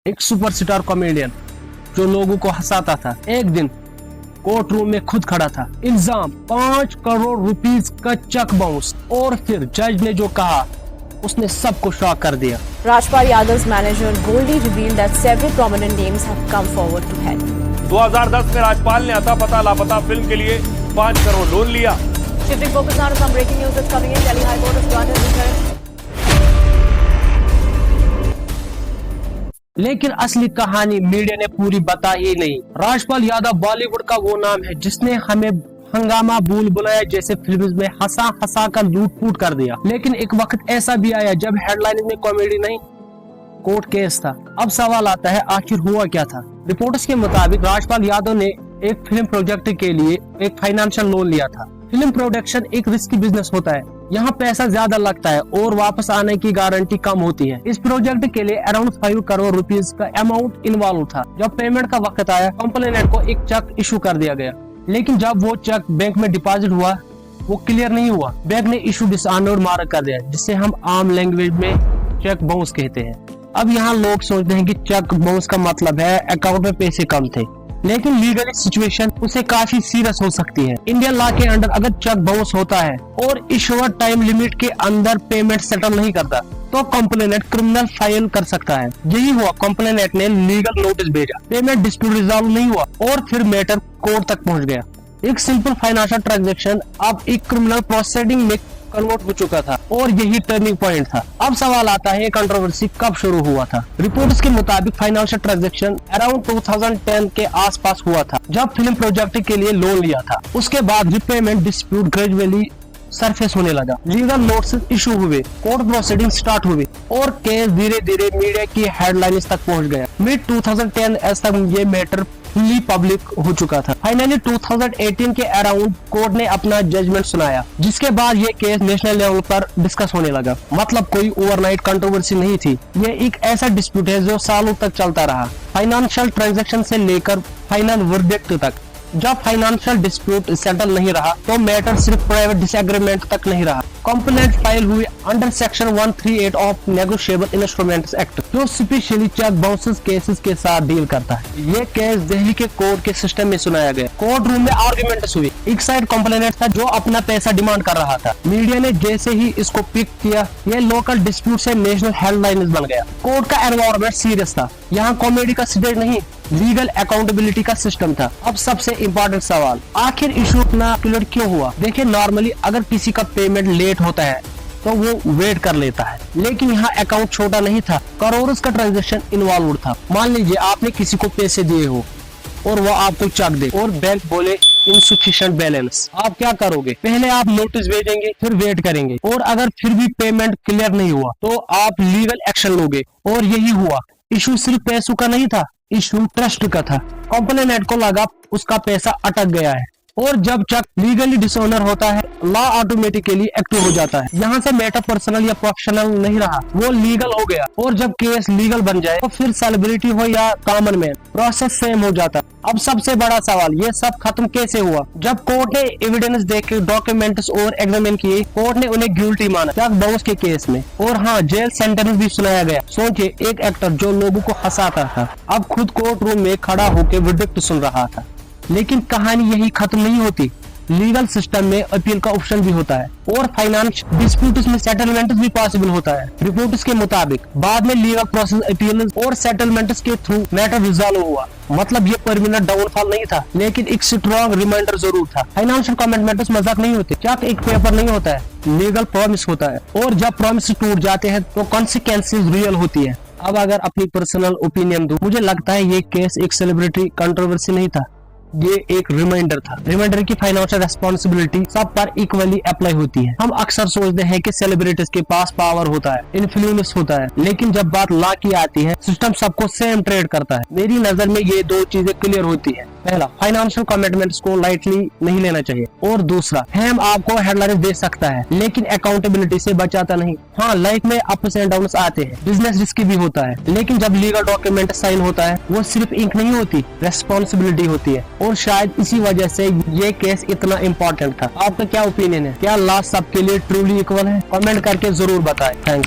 एक superstar comedian जो लोगों को हंसाता था, एक दिन कोर्ट रूम में खुद खड़ा था। इल्जाम 5 करोड़ रुपीस का चेक बाउंस, और फिर जज ने जो कहा उसने सबको शॉक कर दिया। Rajpal Yadav's manager boldly revealed that several prominent names have come forward to help. 2010 में राजपाल ने अता पता लापता फिल्म के लिए 5 करोड़ लोन लिया। Shifting focus now to some breaking news that's coming in. Delhi High Court has granted insurance. लेकिन असली कहानी मीडिया ने पूरी बताई ही नहीं। राजपाल यादव बॉलीवुड का वो नाम है जिसने हमें हंगामा, भूल भुलैया जैसे फिल्म्स में हंसा हंसा कर लूट फूट कर दिया। लेकिन एक वक्त ऐसा भी आया जब हेडलाइन में कॉमेडी नहीं, कोर्ट केस था। अब सवाल आता है, आखिर हुआ क्या था? रिपोर्ट्स के मुताबिक राजपाल यादव ने एक फिल्म प्रोजेक्ट के लिए एक फाइनेंशियल लोन लिया था। फिल्म प्रोडक्शन एक रिस्की बिजनेस होता है, यहाँ पैसा ज्यादा लगता है और वापस आने की गारंटी कम होती है। इस प्रोजेक्ट के लिए अराउंड 5 करोड़ रुपीस का अमाउंट इन्वॉल्व था। जब पेमेंट का वक्त आया, कंप्लेनेंट को एक चेक इशू कर दिया गया, लेकिन जब वो चेक बैंक में डिपॉजिट हुआ वो क्लियर नहीं हुआ। बैंक ने इशू डिसऑनर्ड मार्क कर दिया, जिससे हम आम लैंग्वेज में चेक बाउंस कहते हैं। अब यहाँ लोग सोचते हैं कि चेक बाउंस का मतलब है अकाउंट में पैसे कम थे, लेकिन लीगली सिचुएशन उसे काफी सीरियस हो सकती है। इंडियन लॉ के अंडर अगर चेक बाउंस होता है और इशूअर टाइम लिमिट के अंदर पेमेंट सेटल नहीं करता तो कंप्लेनेंट क्रिमिनल फाइल कर सकता है। यही हुआ, कंप्लेनेंट ने लीगल नोटिस भेजा, पेमेंट डिस्प्यूट रिजॉल्व नहीं हुआ और फिर मैटर कोर्ट तक पहुंच गया। एक सिंपल फाइनेंशियल ट्रांजैक्शन अब एक क्रिमिनल प्रोसीडिंग में कन्वर्ट हो चुका था और यही टर्निंग पॉइंट था। अब सवाल आता है, कंट्रोवर्सी कब शुरू हुआ था? रिपोर्ट्स के मुताबिक फाइनेंशियल ट्रांजैक्शन अराउंड 2010 के आसपास हुआ था, जब फिल्म प्रोजेक्ट के लिए लोन लिया था। उसके बाद रिपेमेंट डिस्प्यूट ग्रेजुअली सरफेस होने लगा, लीगल नोटिस इशू हुए, कोर्ट प्रोसीडिंग स्टार्ट हुए और केस धीरे धीरे मीडिया की हेडलाइंस तक पहुंच गया। मिड 2010 तक ये मैटर फुल्ली पब्लिक हो चुका था। फाइनली 2018 के अराउंड कोर्ट ने अपना जजमेंट सुनाया, जिसके बाद ये केस नेशनल लेवल पर डिस्कस होने लगा। मतलब कोई ओवरनाइट कंट्रोवर्सी नहीं थी, ये एक ऐसा डिस्प्यूट है जो सालों तक चलता रहा, फाइनेंशियल ट्रांजैक्शन से लेकर फाइनल वर्डिक्ट तक। जब फाइनेंशियल डिस्प्यूट सेटल नहीं रहा तो मैटर सिर्फ प्राइवेट डिसएग्रीमेंट तक नहीं रहा। कंप्लेंट फाइल हुई under section 138 of negotiable instruments act, जो स्पेशली चेक बाउंसेस केसेस के साथ डील करता है। ये केस दिल्ली के कोर्ट के सिस्टम में सुनाया गया। कोर्ट रूम में आर्ग्यूमेंट्स हुई। एक साइड कंप्लेंट था जो अपना पैसा डिमांड कर रहा था। मीडिया ने जैसे ही इसको पिक किया, ये लोकल डिस्प्यूट से नेशनल हेडलाइंस बन गया। कोर्ट का एनवायरनमेंट सीरियस था, यहाँ कॉमेडी का स्टेज नहीं, लीगल अकाउंटेबिलिटी का सिस्टम था। अब सबसे इम्पोर्टेंट सवाल, आखिर इशू इतना क्लियर क्यों हुआ? देखिए, नॉर्मली अगर किसी का पेमेंट लेट होता है तो वो वेट कर लेता है, लेकिन यहाँ अकाउंट छोटा नहीं था, करोड़ों का ट्रांजैक्शन इन्वॉल्व था। मान लीजिए आपने किसी को पैसे दिए हो और वो आपको चेक दे और बैंक बोले इनसफिशिएंट बैलेंस, आप क्या करोगे? पहले आप नोटिस भेजेंगे, फिर वेट करेंगे, और अगर फिर भी पेमेंट क्लियर नहीं हुआ तो आप लीगल एक्शन लोगे। और यही हुआ। इशू सिर्फ पैसों का नहीं था, इशू ट्रस्ट का था। कंप्लेनेंट को लगा उसका पैसा अटक गया है, और जब चेक लीगली डिसऑनर होता है, लॉ ऑटोमेटिकली एक्टिव हो जाता है। यहाँ से मैटर पर्सनल या प्रोफेशनल नहीं रहा, वो लीगल हो गया। और जब केस लीगल बन जाए तो फिर सेलिब्रिटी हो या कॉमन मैन, प्रोसेस सेम हो जाता। अब सबसे बड़ा सवाल, ये सब खत्म कैसे हुआ? जब कोर्ट ने एविडेंस देके डॉक्यूमेंट्स और एग्जामिन किए, कोर्ट ने उन्हें गिल्टी माना चेक बाउंस के केस में, और हाँ, जेल सेंटेंस भी सुनाया गया। सोचिए, एक एक्टर जो लोगों को हंसाता था अब खुद कोर्ट रूम में खड़ा होकर वर्डिक्ट सुन रहा था। लेकिन कहानी यही खत्म नहीं होती। लीगल सिस्टम में अपील का ऑप्शन भी होता है और फाइनेंस डिस्प्यूट्स में सेटलमेंट भी पॉसिबल होता है। रिपोर्ट्स के मुताबिक बाद में लीगल प्रोसेस, अपील और सेटलमेंट्स के थ्रू मैटर रिजॉल्व हुआ। मतलब ये परमानेंट डाउनफॉल नहीं था, लेकिन एक स्ट्रॉन्ग रिमाइंडर जरूर था। फाइनेंशियल कमिटमेंट्स मजाक नहीं होते, चेक एक पेपर नहीं होता है, लीगल प्रॉमिस होता है, और जब प्रॉमिस टूट जाते हैं तो कॉन्सिक्वेंसेस रियल होती है। अब अगर अपनी पर्सनल ओपिनियन दूं, मुझे लगता है ये केस एक सेलिब्रिटी कंट्रोवर्सी नहीं था, ये एक रिमाइंडर था। रिमाइंडर की फाइनेंशियल रेस्पॉन्सिबिलिटी सब पर इक्वली अप्लाई होती है। हम अक्सर सोचते हैं कि सेलिब्रिटीज के पास पावर होता है, इन्फ्लुएंस होता है, लेकिन जब बात लॉ की आती है, सिस्टम सबको सेम ट्रेड करता है। मेरी नजर में ये दो चीजें क्लियर होती है। पहला, फाइनेंशियल कमिटमेंट्स को लाइटली नहीं लेना चाहिए, और दूसरा, फेम आपको हेडलाइंस दे सकता है लेकिन अकाउंटेबिलिटी से बचाता नहीं। हाँ, लाइफ में अप्स एंड डाउन्स आते हैं, बिजनेस रिस्की भी होता है, लेकिन जब लीगल डॉक्यूमेंट साइन होता है वो सिर्फ इंक नहीं होती, रेस्पॉन्सिबिलिटी होती है। और शायद इसी वजह से ये केस इतना इम्पोर्टेंट था। आपका क्या ओपिनियन है? क्या लॉ सबके लिए ट्रूली इक्वल है? कमेंट करके जरूर बताएं। थैंक्स।